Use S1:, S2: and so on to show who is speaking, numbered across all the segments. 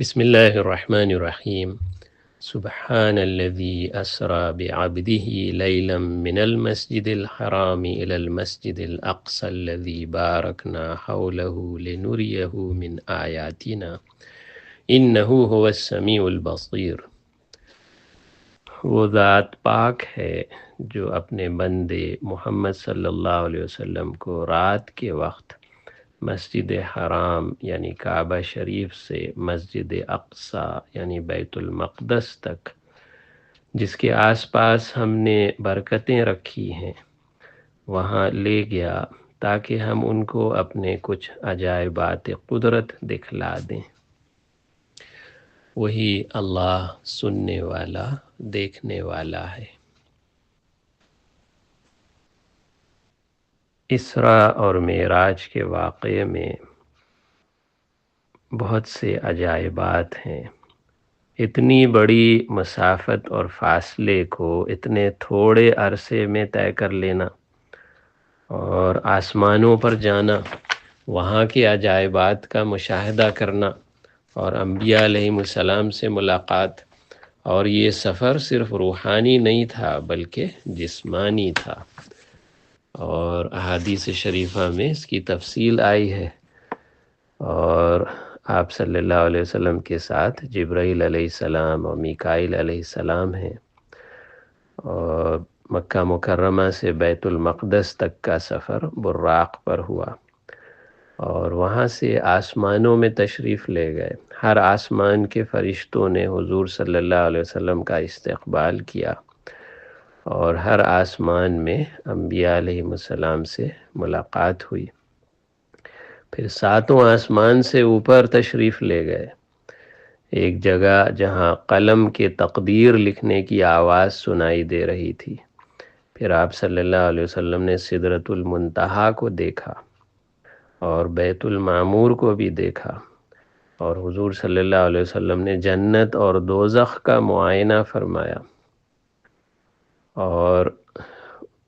S1: بسم اللہ الرحمن الرحیم سبحان الذي اسرى بعبده ليلا من المسجد الحرام إلى المسجد الأقصى الذي باركنا حوله لنريه من آياتنا إنه هو السميع البصير۔ وہ ذات پاک ہے جو اپنے بندے محمد صلی اللہ علیہ وسلم کو رات کے وقت مسجد حرام یعنی کعبہ شریف سے مسجد اقصی یعنی بیت المقدس تک، جس کے آس پاس ہم نے برکتیں رکھی ہیں، وہاں لے گیا تاکہ ہم ان کو اپنے کچھ عجائبات قدرت دکھلا دیں۔ وہی اللہ سننے والا دیکھنے والا ہے۔ اسراء اور معراج کے واقعے میں بہت سے عجائبات ہیں۔ اتنی بڑی مسافت اور فاصلے کو اتنے تھوڑے عرصے میں طے کر لینا اور آسمانوں پر جانا، وہاں کے عجائبات کا مشاہدہ کرنا اور انبیاء علیہ السلام سے ملاقات، اور یہ سفر صرف روحانی نہیں تھا بلکہ جسمانی تھا، اور احادیث شریفہ میں اس کی تفصیل آئی ہے۔ اور آپ صلی اللہ علیہ وسلم کے ساتھ جبرائیل علیہ السلام اور میکائیل علیہ السلام ہیں، اور مکہ مکرمہ سے بیت المقدس تک کا سفر براق پر ہوا، اور وہاں سے آسمانوں میں تشریف لے گئے۔ ہر آسمان کے فرشتوں نے حضور صلی اللہ علیہ وسلم کا استقبال کیا، اور ہر آسمان میں انبیاء علیہ السلام سے ملاقات ہوئی۔ پھر ساتوں آسمان سے اوپر تشریف لے گئے، ایک جگہ جہاں قلم کے تقدیر لکھنے کی آواز سنائی دے رہی تھی۔ پھر آپ صلی اللہ علیہ وسلم نے سدرۃ المنتہا کو دیکھا اور بیت المعمور کو بھی دیکھا، اور حضور صلی اللہ علیہ وسلم نے جنت اور دوزخ کا معائنہ فرمایا، اور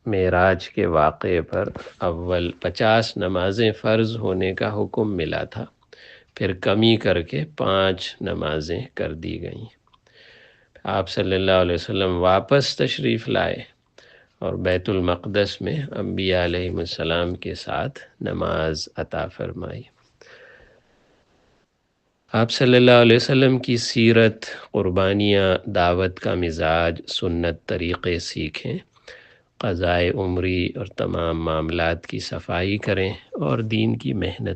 S1: معراج کے واقعے پر اول 50 نمازیں فرض ہونے کا حکم ملا تھا، پھر کمی کر کے 5 نمازیں کر دی گئیں۔ آپ صلی اللہ علیہ وسلم واپس تشریف لائے اور بیت المقدس میں انبیاء علیہ السلام کے ساتھ نماز عطا فرمائی۔ آپ صلی اللہ علیہ وسلم کی سیرت، قربانیاں، دعوت کا مزاج، سنت، طریقے سیکھیں، قضائے عمری اور تمام معاملات کی صفائی کریں، اور دین کی محنت